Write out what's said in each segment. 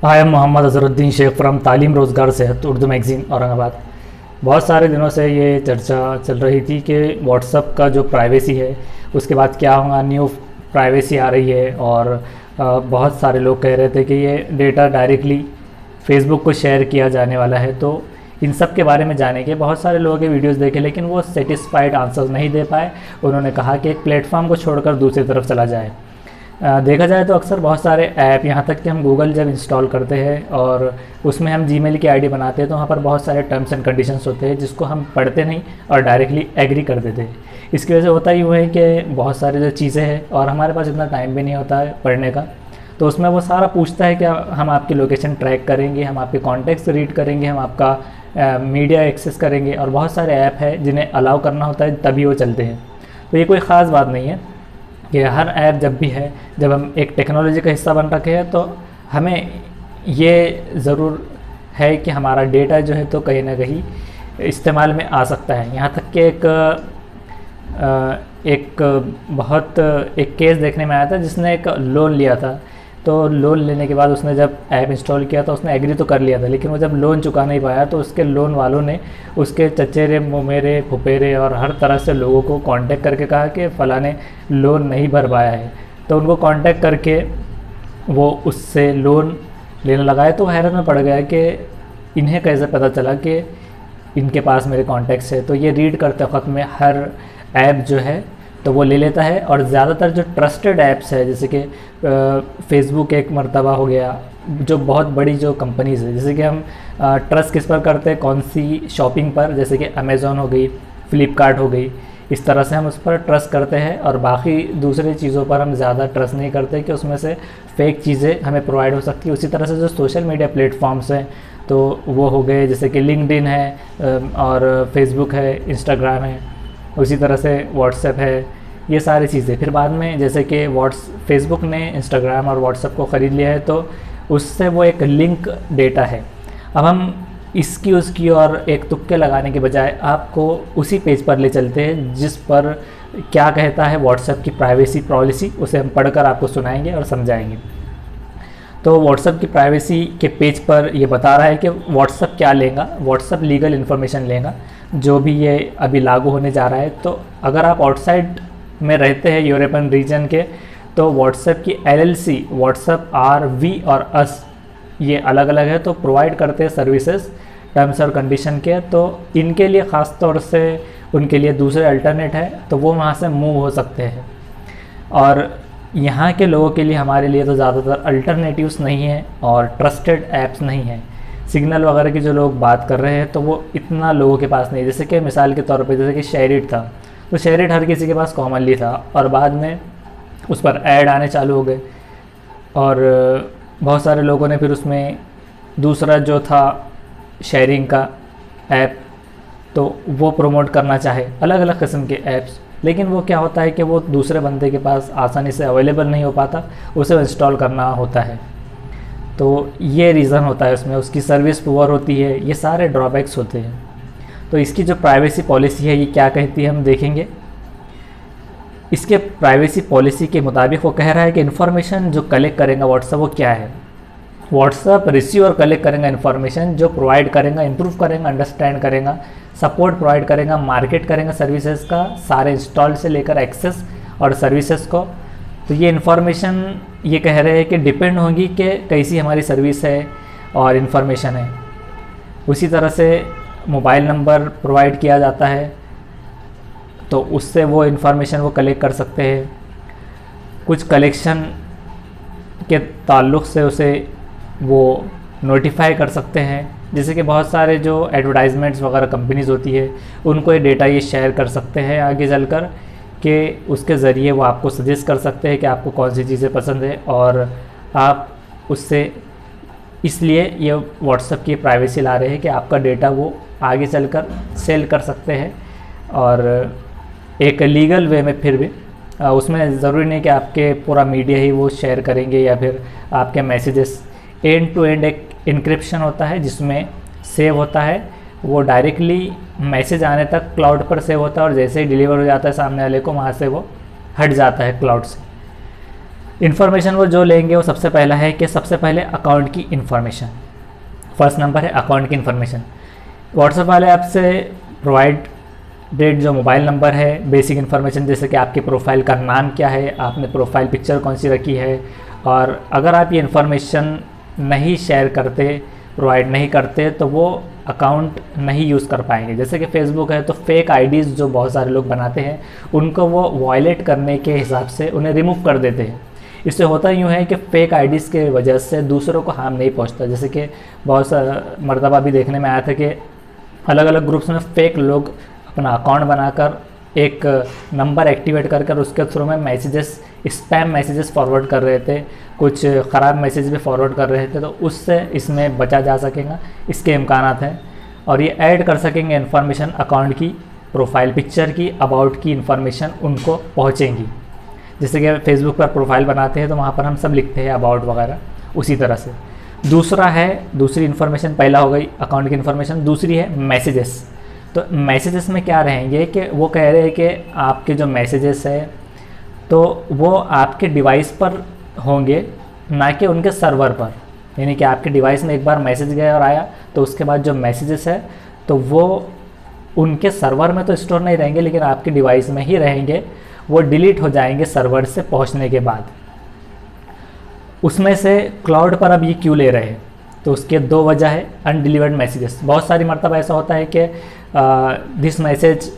I am Mohammad Azharuddin Shaikh from Taleem Rozgar सेहत Urdu magazine Aurangabad. बहुत सारे दिनों से ये चर्चा चल रही थी कि व्हाट्सअप का जो प्राइवेसी है उसके बाद क्या होगा। न्यू प्राइवेसी आ रही है और बहुत सारे लोग कह रहे थे कि ये डेटा डायरेक्टली फेसबुक को शेयर किया जाने वाला है। तो इन सब के बारे में जानेंगे। बहुत सारे लोगों के वीडियोस देखे लेकिन वो सेटिस्फाइड आंसर्स नहीं दे पाए। उन्होंने कहा कि एक प्लेटफॉर्म को छोड़कर दूसरी तरफ चला जाए। देखा जाए तो अक्सर बहुत सारे ऐप, यहाँ तक कि हम गूगल जब इंस्टॉल करते हैं और उसमें हम जीमेल की आईडी बनाते हैं तो वहाँ पर बहुत सारे टर्म्स एंड कंडीशंस होते हैं जिसको हम पढ़ते नहीं और डायरेक्टली एग्री कर देते हैं। इसकी वजह से होता ही हुआ है कि बहुत सारी जो चीज़ें हैं और हमारे पास इतना टाइम भी नहीं होता है पढ़ने का, तो उसमें वो सारा पूछता है कि हम आपकी लोकेशन ट्रैक करेंगे, हम आपके कॉन्टैक्ट्स रीड करेंगे, हम आपका मीडिया एक्सेस करेंगे और बहुत सारे ऐप हैं जिन्हें अलाउ करना होता है तभी वो चलते हैं। तो ये कोई ख़ास बात नहीं है कि हर ऐप जब भी है, जब हम एक टेक्नोलॉजी का हिस्सा बन रखे हैं तो हमें ये ज़रूर है कि हमारा डेटा जो है तो कहीं ना कहीं इस्तेमाल में आ सकता है। यहाँ तक कि एक केस देखने में आया था जिसने एक लोन लिया था। तो लोन लेने के बाद उसने जब ऐप इंस्टॉल किया तो उसने एग्री तो कर लिया था, लेकिन वो जब लोन चुका नहीं पाया तो उसके लोन वालों ने उसके चचेरे मुमेरे फुफेरे और हर तरह से लोगों को कांटेक्ट करके कहा कि फ़लाँ ने लोन नहीं भर पाया है। तो उनको कांटेक्ट करके वो उससे लोन लेने लगाए। तो हैरत में पड़ गया कि इन्हें कैसे पता चला कि इनके पास मेरे कॉन्टैक्ट्स है। तो ये रीड करते वक्त में हर ऐप जो है तो वो ले लेता है। और ज़्यादातर जो ट्रस्टेड ऐप्स है जैसे कि फेसबुक एक मर्तबा हो गया, जो बहुत बड़ी जो कंपनीज़ है, जैसे कि हम ट्रस्ट किस पर करते हैं, कौन सी शॉपिंग पर, जैसे कि अमेज़ॉन हो गई, फ्लिपकार्ट हो गई, इस तरह से हम उस पर ट्रस्ट करते हैं। और बाकी दूसरी चीज़ों पर हम ज़्यादा ट्रस्ट नहीं करते कि उसमें से फ़ेक चीज़ें हमें प्रोवाइड हो सकती है। उसी तरह से जो सोशल मीडिया प्लेटफॉर्म्स हैं तो वो हो गए, जैसे कि लिंक्डइन है और फेसबुक है, इंस्टाग्राम है, उसी तरह से व्हाट्सएप है, ये सारी चीज़ें। फिर बाद में जैसे कि फेसबुक ने इंस्टाग्राम और व्हाट्सएप को ख़रीद लिया है तो उससे वो एक लिंक डेटा है। अब हम इसकी उसकी और एक तुक्के लगाने के बजाय आपको उसी पेज पर ले चलते हैं जिस पर क्या कहता है व्हाट्सएप की प्राइवेसी पॉलिसी, उसे हम पढ़कर आपको सुनाएंगे और समझाएंगे। तो व्हाट्सएप की प्राइवेसी के पेज पर ये बता रहा है कि व्हाट्सएप क्या लेगा, व्हाट्सएप लीगल इन्फॉर्मेशन लेगा जो भी ये अभी लागू होने जा रहा है। तो अगर आप आउटसाइड में रहते हैं यूरोपियन रीजन के तो व्हाट्सएप की LLC व्हाट्सएप RV और अस ये अलग अलग है, तो प्रोवाइड करते हैं सर्विसेज टर्म्स और कंडीशन के। तो इनके लिए ख़ास तौर से उनके लिए दूसरे अल्टरनेट है तो वो वहाँ से मूव हो सकते हैं। और यहाँ के लोगों के लिए, हमारे लिए तो ज़्यादातर अल्टरनेटिव्स नहीं है और ट्रस्टेड ऐप्स नहीं है। सिग्नल वगैरह की जो लोग बात कर रहे हैं तो वो इतना लोगों के पास नहीं। जैसे कि मिसाल के तौर पे जैसे कि शेयरिट था, तो शेयरिट हर किसी के पास कॉमनली था और बाद में उस पर ऐड आने चालू हो गए और बहुत सारे लोगों ने फिर उसमें दूसरा जो था शेयरिंग का ऐप तो वो प्रमोट करना चाहे, अलग अलग किस्म के ऐप्स। लेकिन वो क्या होता है कि वो दूसरे बंदे के पास आसानी से अवेलेबल नहीं हो पाता, उसे इंस्टॉल करना होता है। तो ये रीज़न होता है उसमें, उसकी सर्विस पुअर होती है, ये सारे ड्रॉबैक्स होते हैं। तो इसकी जो प्राइवेसी पॉलिसी है ये क्या कहती है हम देखेंगे। इसके प्राइवेसी पॉलिसी के मुताबिक वो कह रहा है कि इन्फॉर्मेशन जो कलेक्ट करेगा व्हाट्सएप वो क्या है। व्हाट्सएप रिसीव और कलेक्ट करेगा इन्फॉर्मेशन जो प्रोवाइड करेगा, इंप्रूव करेगा, अंडरस्टैंड करेगा, सपोर्ट प्रोवाइड करेगा, मार्केट करेगा सर्विसेज का, सारे इंस्टॉल से लेकर एक्सेस और सर्विसेज को। तो ये इन्फॉर्मेशन ये कह रहे हैं कि डिपेंड होगी कि कैसी हमारी सर्विस है और इन्फॉर्मेशन है। उसी तरह से मोबाइल नंबर प्रोवाइड किया जाता है तो उससे वो इन्फॉर्मेशन वो कलेक्ट कर सकते हैं। कुछ कलेक्शन के ताल्लुक़ से उसे वो नोटिफाई कर सकते हैं। जैसे कि बहुत सारे जो एडवर्टाइजमेंट्स वगैरह कंपनीज़ होती है उनको ये डेटा ये शेयर कर सकते हैं आगे चलकर कि उसके ज़रिए वो आपको सजेस्ट कर सकते हैं कि आपको कौन सी चीज़ें पसंद है और आप उससे, इसलिए ये व्हाट्सएप की प्राइवेसी ला रहे हैं कि आपका डेटा वो आगे चलकर सेल कर सकते हैं और एक लीगल वे में। फिर भी उसमें ज़रूरी नहीं कि आपके पूरा मीडिया ही वो शेयर करेंगे या फिर आपके मैसेजेस। एंड टू एंड एक इनक्रिप्शन होता है जिसमें सेव होता है, वो डायरेक्टली मैसेज आने तक क्लाउड पर सेव होता है और जैसे ही डिलीवर हो जाता है सामने वाले को वहाँ से वो हट जाता है क्लाउड से। इन्फॉर्मेशन वो जो लेंगे वो सबसे पहला है कि सबसे पहले अकाउंट की इन्फॉर्मेशन, फर्स्ट नंबर है अकाउंट की इन्फॉर्मेशन। व्हाट्सएप वाले आपसे प्रोवाइडेड जो मोबाइल नंबर है, बेसिक इन्फॉर्मेशन जैसे कि आपकी प्रोफाइल का नाम क्या है, आपने प्रोफाइल पिक्चर कौन सी रखी है, और अगर आप ये इन्फॉर्मेशन नहीं शेयर करते, प्रोवाइड नहीं करते, तो वो अकाउंट नहीं यूज़ कर पाएंगे। जैसे कि फेसबुक है तो फेक आईडीज़ जो बहुत सारे लोग बनाते हैं उनको वो वायलेट करने के हिसाब से उन्हें रिमूव कर देते हैं। इससे होता यूँ है कि फेक आईडीज़ के वजह से दूसरों को हार्म नहीं पहुंचता। जैसे कि बहुत सा मरतबा भी देखने में आया था कि अलग अलग ग्रुप्स में फेक लोग अपना अकाउंट बनाकर एक नंबर एक्टिवेट कर उसके थ्रू में मैसेजेस, स्पैम मैसेजेस फॉरवर्ड कर रहे थे, कुछ ख़राब मैसेज भी फॉरवर्ड कर रहे थे। तो उससे इसमें बचा जा सकेगा, इसके इम्कानात हैं। और ये ऐड कर सकेंगे इन्फॉर्मेशन अकाउंट की, प्रोफाइल पिक्चर की, अबाउट की इन्फॉर्मेशन उनको पहुँचेंगी। जैसे कि फेसबुक पर प्रोफाइल बनाते हैं तो वहाँ पर हम सब लिखते हैं अबाउट वगैरह, उसी तरह से। दूसरा है, दूसरी इन्फॉर्मेशन, पहला हो गई अकाउंट की इन्फॉर्मेशन, दूसरी है मैसेजेस। तो मैसेजेस में क्या रहेंगे कि वो कह रहे हैं कि आपके जो मैसेजेस है तो वो आपके डिवाइस पर होंगे, ना कि उनके सर्वर पर। यानी कि आपके डिवाइस में एक बार मैसेज गया और आया तो उसके बाद जो मैसेजेस है तो वो उनके सर्वर में तो स्टोर नहीं रहेंगे, लेकिन आपके डिवाइस में ही रहेंगे, वो डिलीट हो जाएंगे सर्वर से पहुंचने के बाद। उसमें से क्लाउड पर अब ये क्यों ले रहे हैं, तो उसके दो वजह है। अनडिलीवर्ड मैसेजेस, बहुत सारी मरतबा ऐसा होता है कि this message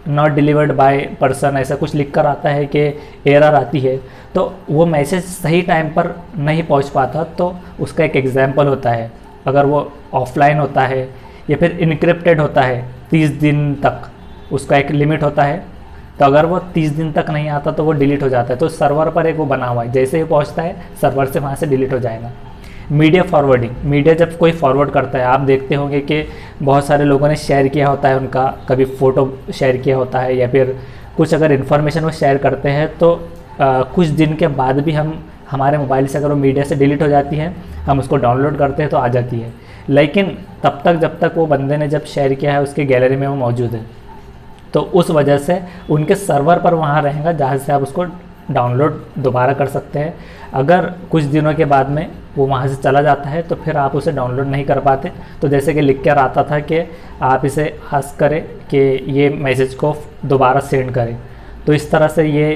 not delivered by person, ऐसा कुछ लिख कर आता है कि एरर आती है, तो वो मैसेज सही टाइम पर नहीं पहुंच पाता। तो उसका एक एग्जांपल होता है, अगर वो ऑफलाइन होता है या फिर इनक्रिप्टेड होता है 30 दिन तक, उसका एक लिमिट होता है, तो अगर वो 30 दिन तक नहीं आता तो वो डिलीट हो जाता है। तो सर्वर पर एक वो बना हुआ है, जैसे ही पहुंचता है सर्वर से वहाँ से डिलीट हो जाएगा। मीडिया फॉरवर्डिंग, मीडिया जब कोई फॉरवर्ड करता है, आप देखते होंगे कि बहुत सारे लोगों ने शेयर किया होता है, उनका कभी फ़ोटो शेयर किया होता है या फिर कुछ अगर इन्फॉर्मेशन वो शेयर करते हैं तो कुछ दिन के बाद भी हमारे मोबाइल से अगर वो मीडिया से डिलीट हो जाती है, हम उसको डाउनलोड करते हैं तो आ जाती है, लेकिन तब तक जब तक वो बंदे ने जब शेयर किया है उसके गैलरी में वो मौजूद है। तो उस वजह से उनके सर्वर पर वहाँ रहेगा जहाँ से आप उसको डाउनलोड दोबारा कर सकते हैं। अगर कुछ दिनों के बाद में वो वहाँ से चला जाता है तो फिर आप उसे डाउनलोड नहीं कर पाते। तो जैसे कि लिख कर आता था कि आप इसे आस्क करें कि ये मैसेज को दोबारा सेंड करें, तो इस तरह से ये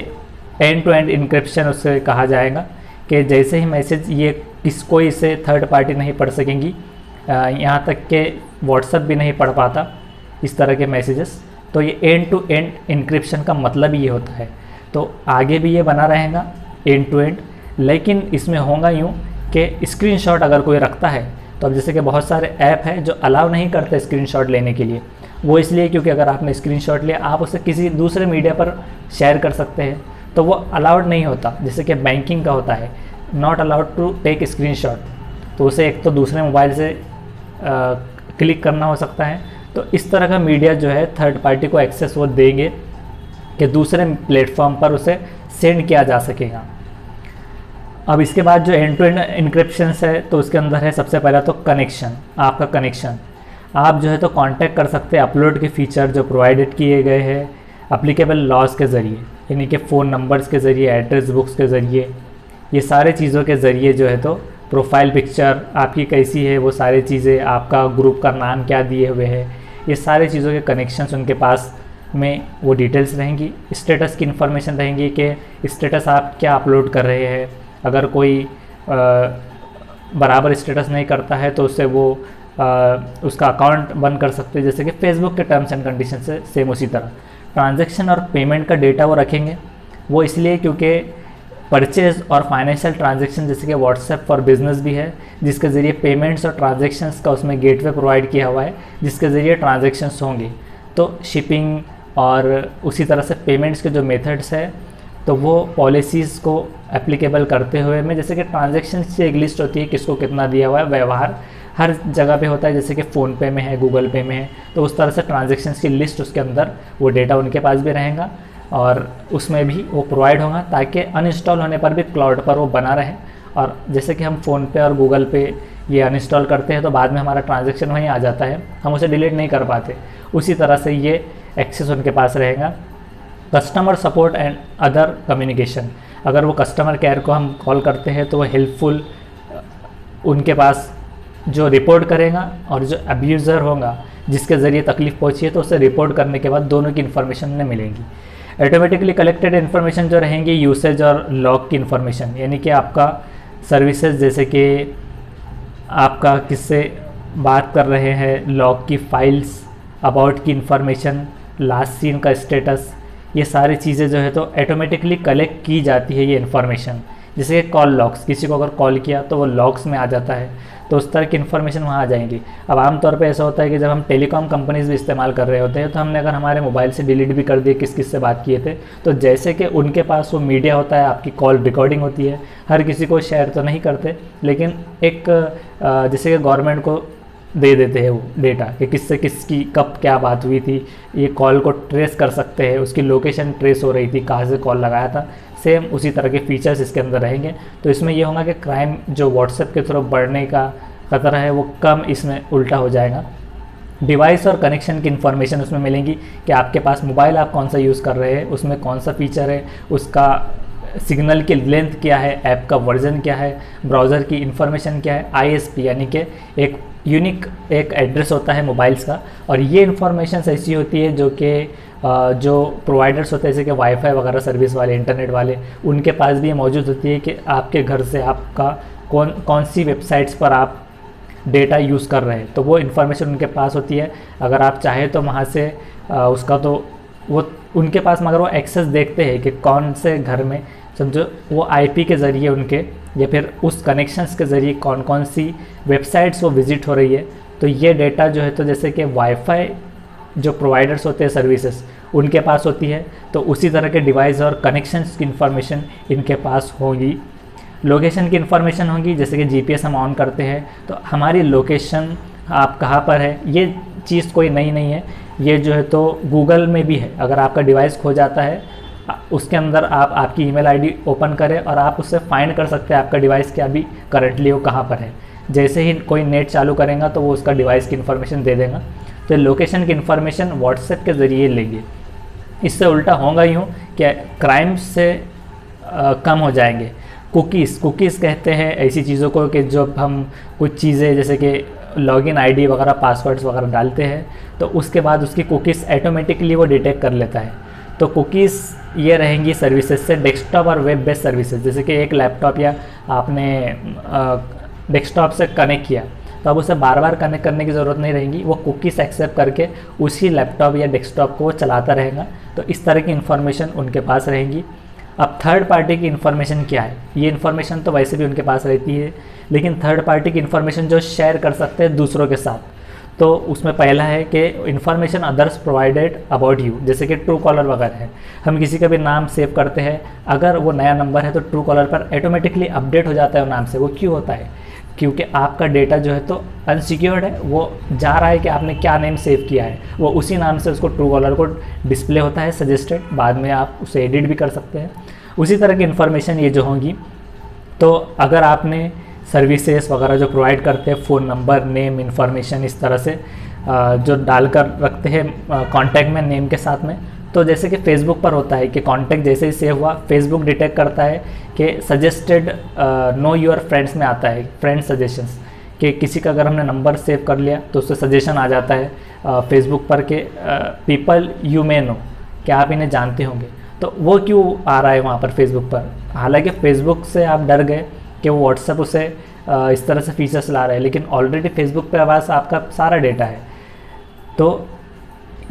एंड टू एंड इनक्रिप्शन उससे कहा जाएगा कि जैसे ही मैसेज ये कोई इसे थर्ड पार्टी नहीं पढ़ सकेंगी, यहाँ तक कि व्हाट्सएप भी नहीं पढ़ पाता इस तरह के मैसेजेस। तो ये एंड टू एंड इनक्रिप्शन का मतलब ये होता है। तो आगे भी ये बना रहेगा एंड टू एंड, लेकिन इसमें होगा यूँ कि स्क्रीनशॉट अगर कोई रखता है तो अब जैसे कि बहुत सारे ऐप हैं जो अलाउ नहीं करते स्क्रीनशॉट लेने के लिए। वो इसलिए क्योंकि अगर आपने स्क्रीनशॉट लिया आप उसे किसी दूसरे मीडिया पर शेयर कर सकते हैं, तो वो अलाउड नहीं होता। जैसे कि बैंकिंग का होता है, not allowed to take screenshot, तो उसे एक तो दूसरे मोबाइल से क्लिक करना हो सकता है। तो इस तरह का मीडिया जो है थर्ड पार्टी को एक्सेस वो देंगे कि दूसरे प्लेटफॉर्म पर उसे सेंड किया जा सकेगा। अब इसके बाद जो एंड टू एंड इनक्रिप्शन है तो उसके अंदर है सबसे पहला तो कनेक्शन, आपका कनेक्शन। आप जो है तो कांटेक्ट कर सकते हैं अपलोड के फीचर जो प्रोवाइडेड किए गए हैं एप्लीकेबल लॉज के ज़रिए, यानी कि फ़ोन नंबर्स के ज़रिए, एड्रेस बुक्स के ज़रिए, ये सारे चीज़ों के ज़रिए जो है तो प्रोफाइल पिक्चर आपकी कैसी है, वो सारी चीज़ें, आपका ग्रुप का नाम क्या दिए हुए है, ये सारी चीज़ों के कनेक्शंस उनके पास में वो डिटेल्स रहेंगी। स्टेटस की इन्फॉर्मेशन रहेंगी कि स्टेटस आप क्या अपलोड कर रहे हैं। अगर कोई बराबर स्टेटस नहीं करता है तो उससे वो उसका अकाउंट बंद कर सकते हैं, जैसे कि फेसबुक के टर्म्स एंड कंडीशन से सेम उसी तरह। ट्रांजैक्शन और पेमेंट का डेटा वो रखेंगे, वो इसलिए क्योंकि परचेज और फाइनेंशियल ट्रांजैक्शन जैसे कि व्हाट्सएप फॉर बिजनेस भी है, जिसके ज़रिए पेमेंट्स और ट्रांजैक्शंस का उसमें गेटवे प्रोवाइड किया हुआ है, जिसके ज़रिए ट्रांजैक्शंस होंगे। तो शिपिंग और उसी तरह से पेमेंट्स के जो मेथड्स है तो वो पॉलिसीज़ को एप्लीकेबल करते हुए में, जैसे कि ट्रांजैक्शन की एक लिस्ट होती है किसको कितना दिया हुआ है, व्यवहार हर जगह पे होता है, जैसे कि फ़ोनपे में है, गूगल पे में है, तो उस तरह से ट्रांजैक्शंस की लिस्ट उसके अंदर वो डेटा उनके पास भी रहेगा और उसमें भी वो प्रोवाइड होगा ताकि अनइंस्टॉल होने पर भी क्लाउड पर वो बना रहे। और जैसे कि हम फ़ोनपे और गूगल पे ये अनइंस्टॉल करते हैं तो बाद में हमारा ट्रांजैक्शन वहीं आ जाता है, हम उसे डिलीट नहीं कर पाते, उसी तरह से ये एक्सेस उनके पास रहेगा। Customer support and other communication, अगर वो कस्टमर केयर को हम कॉल करते हैं तो वो हेल्पफुल उनके पास जो रिपोर्ट करेगा, और जो अब्यूज़र होगा जिसके ज़रिए तकलीफ़ पहुंची है तो उसे रिपोर्ट करने के बाद दोनों की इन्फॉर्मेशन उन्हें मिलेगी। ऑटोमेटिकली कलेक्टेड इन्फॉर्मेशन जो रहेंगी यूसेज और लॉग की इन्फॉर्मेशन, यानी कि आपका सर्विसेज जैसे कि आपका किससे बात कर रहे हैं, लॉग की फाइल्स, अबाउट की इन्फॉर्मेशन, लास्ट सीन का स्टेटस, ये सारी चीज़ें जो है तो ऑटोमेटिकली कलेक्ट की जाती है ये इन्फॉर्मेशन। जैसे कि कॉल लॉग्स, किसी को अगर कॉल किया तो वो लॉग्स में आ जाता है, तो उस तरह की इन्फॉर्मेशन वहाँ आ जाएंगी। अब आमतौर पे ऐसा होता है कि जब हम टेलीकॉम कंपनीज भी इस्तेमाल कर रहे होते हैं तो हमने अगर हमारे मोबाइल से डिलीट भी कर दिए किस किस से बात किए थे, तो जैसे कि उनके पास वो मीडिया होता है, आपकी कॉल रिकॉर्डिंग होती है, हर किसी को शेयर तो नहीं करते, लेकिन एक जैसे कि गवर्नमेंट को दे देते हैं वो डेटा कि किससे किसकी कब क्या बात हुई थी, ये कॉल को ट्रेस कर सकते हैं, उसकी लोकेशन ट्रेस हो रही थी, कहाँ से कॉल लगाया था। सेम उसी तरह के फीचर्स इसके अंदर रहेंगे। तो इसमें ये होगा कि क्राइम जो व्हाट्सएप के थ्रू बढ़ने का खतरा है वो कम इसमें उल्टा हो जाएगा। डिवाइस और कनेक्शन की इन्फॉर्मेशन उसमें मिलेंगी कि आपके पास मोबाइल आप कौन सा यूज़ कर रहे हैं, उसमें कौन सा फीचर है, उसका सिग्नल की लेंथ क्या है, ऐप का वर्जन क्या है, ब्राउज़र की इन्फॉर्मेशन क्या है, ISP यानी कि एक यूनिक एक एड्रेस होता है मोबाइल्स का। और ये इन्फॉर्मेशन ऐसी होती है जो कि जो प्रोवाइडर्स होते हैं जैसे कि वाईफाई वगैरह सर्विस वाले, इंटरनेट वाले, उनके पास भी ये मौजूद होती है कि आपके घर से आपका कौन सी वेबसाइट्स पर आप डेटा यूज़ कर रहे हैं, तो वो इन्फॉर्मेशन उनके पास होती है। अगर आप चाहें तो वहाँ से उसका तो वो उनके पास, मगर वो एक्सेस देखते हैं कि कौन से घर में, समझो वो IP के ज़रिए उनके या फिर उस कनेक्शंस के ज़रिए कौन कौन सी वेबसाइट्स वो विज़िट हो रही है। तो ये डेटा जो है तो जैसे कि वाईफाई जो प्रोवाइडर्स होते हैं सर्विसेज उनके पास होती है, तो उसी तरह के डिवाइस और कनेक्शंस की इन्फॉर्मेशन इनके पास होगी। लोकेशन की इन्फॉर्मेशन होगी, जैसे कि GPS हम ऑन करते हैं तो हमारी लोकेशन आप कहाँ पर है, ये चीज़ कोई नई नहीं है, ये जो है तो गूगल में भी है। अगर आपका डिवाइस खो जाता है उसके अंदर आप आपकी ईमेल आईडी ओपन करें और आप उससे फाइंड कर सकते हैं आपका डिवाइस क्या अभी करंटली वो कहाँ पर है। जैसे ही कोई नेट चालू करेगा तो वो उसका डिवाइस की इन्फॉर्मेशन दे देगा। तो लोकेशन की इन्फॉर्मेशन व्हाट्सएप के ज़रिए लेंगे। इससे उल्टा होगा यूँ कि क्राइम से कम हो जाएंगे। कुकीज़ कहते हैं ऐसी चीज़ों को कि जब हम कुछ चीज़ें जैसे कि लॉगिन ID वगैरह, पासवर्ड्स वगैरह डालते हैं तो उसके बाद उसकी कुकीज़ ऑटोमेटिकली वो डिटेक्ट कर लेता है। तो कुकीज़ ये रहेंगी सर्विसेज से, डेस्कटॉप और वेब बेस्ड सर्विसेज। जैसे कि एक लैपटॉप या आपने डेस्कटॉप से कनेक्ट किया तो अब उसे बार बार कनेक्ट करने की ज़रूरत नहीं रहेगी, वो कुकीज़ एक्सेप्ट करके उसी लैपटॉप या डेस्कटॉप को वो चलाता रहेगा। तो इस तरह की इन्फॉर्मेशन उनके पास रहेंगी। अब थर्ड पार्टी की इन्फॉर्मेशन क्या है, ये इन्फॉर्मेशन तो वैसे भी उनके पास रहती है, लेकिन थर्ड पार्टी की इन्फॉर्मेशन जो शेयर कर सकते हैं दूसरों के साथ, तो उसमें पहला है कि information others provided about you, जैसे कि ट्रू कॉलर वगैरह है। हम किसी का भी नाम सेव करते हैं, अगर वो नया नंबर है तो ट्रू कॉलर पर ऑटोमेटिकली अपडेट हो जाता है वो नाम से। वो क्यों होता है, क्योंकि आपका डेटा जो है तो अनसिक्योर्ड है, वो जा रहा है कि आपने क्या नेम सेव किया है, वो उसी नाम से उसको ट्रू कॉलर को डिस्प्ले होता है सजेस्टेड, बाद में आप उसे एडिट भी कर सकते हैं। उसी तरह की इन्फॉर्मेशन ये जो होंगी, तो अगर आपने सर्विसेज वगैरह जो प्रोवाइड करते हैं, फ़ोन नंबर, नेम, इन्फॉर्मेशन इस तरह से जो डालकर रखते हैं कॉन्टैक्ट में नेम के साथ में, तो जैसे कि फेसबुक पर होता है कि कॉन्टैक्ट जैसे ही सेव हुआ फेसबुक डिटेक्ट करता है कि सजेस्टेड नो योर फ्रेंड्स में आता है फ्रेंड सजेशंस, कि किसी का अगर हमने नंबर सेव कर लिया तो उससे सजेशन आ जाता है फेसबुक पर के पीपल यू मे नो, कि आप इन्हें जानते होंगे। तो वो क्यों आ रहा है वहाँ पर फेसबुक पर, हालांकि फेसबुक से आप डर गए कि वो व्हाट्सएप उसे इस तरह से फीचर्स ला रहा है, लेकिन ऑलरेडी फेसबुक पे आवाज़ आपका सारा डेटा है। तो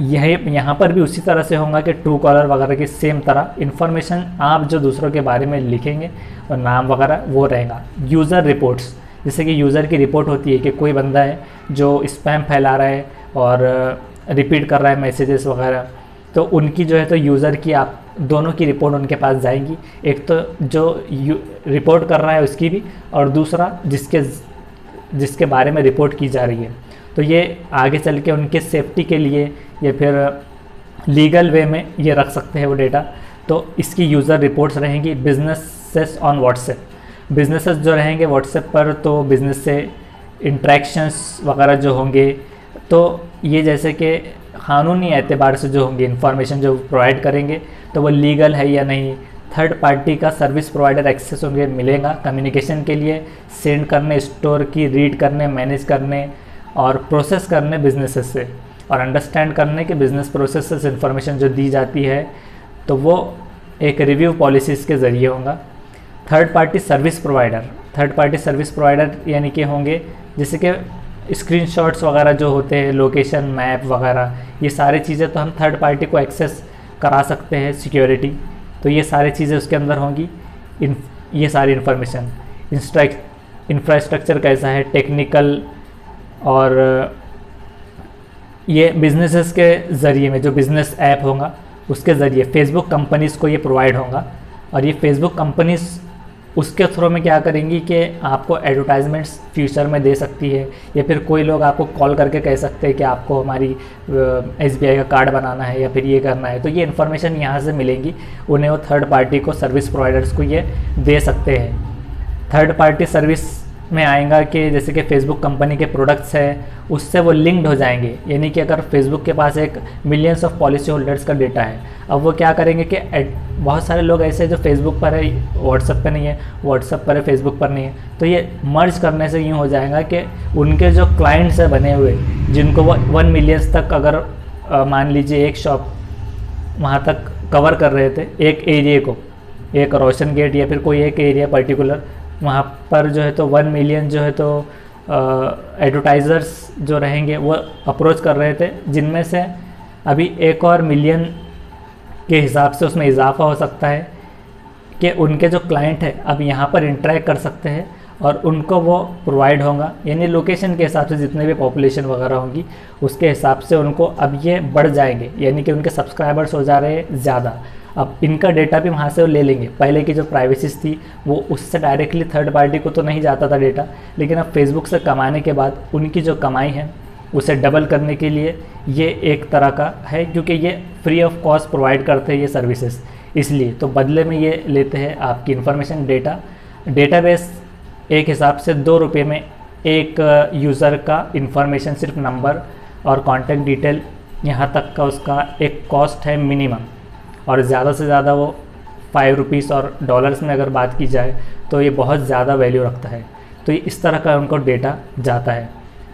यह यहाँ पर भी उसी तरह से होगा कि ट्रू कॉलर वगैरह की सेम तरह इन्फॉर्मेशन आप जो दूसरों के बारे में लिखेंगे और नाम वगैरह वो रहेगा। यूज़र रिपोर्ट्स, जैसे कि यूज़र की रिपोर्ट होती है कि कोई बंदा है जो स्पैम फैला रहा है और रिपीट कर रहा है मैसेजेस वगैरह, तो उनकी जो है तो यूज़र की आप दोनों की रिपोर्ट उनके पास जाएंगी। एक तो जो रिपोर्ट कर रहा है उसकी भी, और दूसरा जिसके बारे में रिपोर्ट की जा रही है। तो ये आगे चल के उनके सेफ्टी के लिए या फिर लीगल वे में ये रख सकते हैं वो डेटा। तो इसकी यूज़र रिपोर्ट्स रहेंगी। बिजनेसेस ऑन व्हाट्सएप, बिजनेसेस जो रहेंगे व्हाट्सएप पर, तो बिज़नेस से इंट्रैक्शंस वगैरह जो होंगे, तो ये जैसे कि कानूनी एतबार से जो होंगे इन्फॉर्मेशन जो प्रोवाइड करेंगे तो वो लीगल है या नहीं, थर्ड पार्टी का सर्विस प्रोवाइडर एक्सेस उन्हें मिलेगा कम्युनिकेशन के लिए, सेंड करने, स्टोर की, रीड करने, मैनेज करने और प्रोसेस करने बिजनेसेस से, और अंडरस्टैंड करने के बिज़नेस प्रोसेसेस इंफॉर्मेशन जो दी जाती है तो वो एक रिव्यू पॉलिसीज़ के ज़रिए होगा। थर्ड पार्टी सर्विस प्रोवाइडर यानी कि होंगे जैसे कि स्क्रीनशॉट्स वगैरह जो होते हैं, लोकेशन मैप वगैरह, ये सारी चीज़ें तो हम थर्ड पार्टी को एक्सेस करा सकते हैं, सिक्योरिटी, तो ये सारी चीज़ें उसके अंदर होंगी। ये सारी इन्फॉर्मेशन, इंफ्रास्ट्रक्चर कैसा है, टेक्निकल, और ये बिजनेसेस के ज़रिए में जो बिज़नेस ऐप होगा उसके ज़रिए फेसबुक कंपनीज़ को ये प्रोवाइड होगा। और ये फेसबुक कंपनीज़ उसके थ्रू में क्या करेंगी कि आपको एडवर्टाइजमेंट्स फ्यूचर में दे सकती है, या फिर कोई लोग आपको कॉल करके कह सकते हैं कि आपको हमारी SBI का कार्ड बनाना है या फिर ये करना है, तो ये इन्फॉर्मेशन यहाँ से मिलेंगी उन्हें, वो थर्ड पार्टी को, सर्विस प्रोवाइडर्स को ये दे सकते हैं। थर्ड पार्टी सर्विस में आएगा कि जैसे कि फेसबुक कंपनी के प्रोडक्ट्स हैं उससे वो लिंक्ड हो जाएंगे, यानी कि अगर फेसबुक के पास एक मिलियंस ऑफ पॉलिसी होल्डर्स का डेटा है, अब वो क्या करेंगे कि बहुत सारे लोग ऐसे हैं जो फेसबुक पर है, व्हाट्सएप पे नहीं है, व्हाट्सएप पर है, फेसबुक पर नहीं है, तो ये मर्ज करने से यूँ हो जाएगा कि उनके जो क्लाइंट्स हैं बने हुए, जिनको वो 1 मिलियंस तक, अगर मान लीजिए एक शॉप वहाँ तक कवर कर रहे थे, एक एरिया को, एक रोशन गेट या फिर कोई एक एरिया पर्टिकुलर, वहाँ पर जो है तो 1 मिलियन जो है तो एडवर्टाइज़र्स जो रहेंगे वो अप्रोच कर रहे थे, जिनमें से अभी 1 और मिलियन के हिसाब से उसमें इजाफा हो सकता है कि उनके जो क्लाइंट है अब यहाँ पर इंटरेक्ट कर सकते हैं और उनको वो प्रोवाइड होगा, यानी लोकेशन के हिसाब से जितने भी पॉपुलेशन वगैरह होगी उसके हिसाब से उनको अब ये बढ़ जाएंगे, यानी कि उनके सब्सक्राइबर्स हो जा रहे हैं ज़्यादा। अब इनका डेटा भी वहाँ से वो ले लेंगे। पहले की जो प्राइवेसी थी वो उससे डायरेक्टली थर्ड पार्टी को तो नहीं जाता था डेटा, लेकिन अब फेसबुक से कमाने के बाद उनकी जो कमाई है उसे डबल करने के लिए ये एक तरह का है, क्योंकि ये फ्री ऑफ कॉस्ट प्रोवाइड करते हैं ये सर्विसेज, इसलिए तो बदले में ये लेते हैं आपकी इन्फॉर्मेशन, डेटाबेस एक हिसाब से 2 रुपये में एक यूज़र का इन्फॉर्मेशन, सिर्फ नंबर और कॉन्टैक्ट डिटेल यहाँ तक का उसका एक कॉस्ट है मिनिमम, और ज़्यादा से ज़्यादा वो 5 रुपीज़, और डॉलर्स में अगर बात की जाए तो ये बहुत ज़्यादा वैल्यू रखता है। तो ये इस तरह का उनको डेटा जाता है।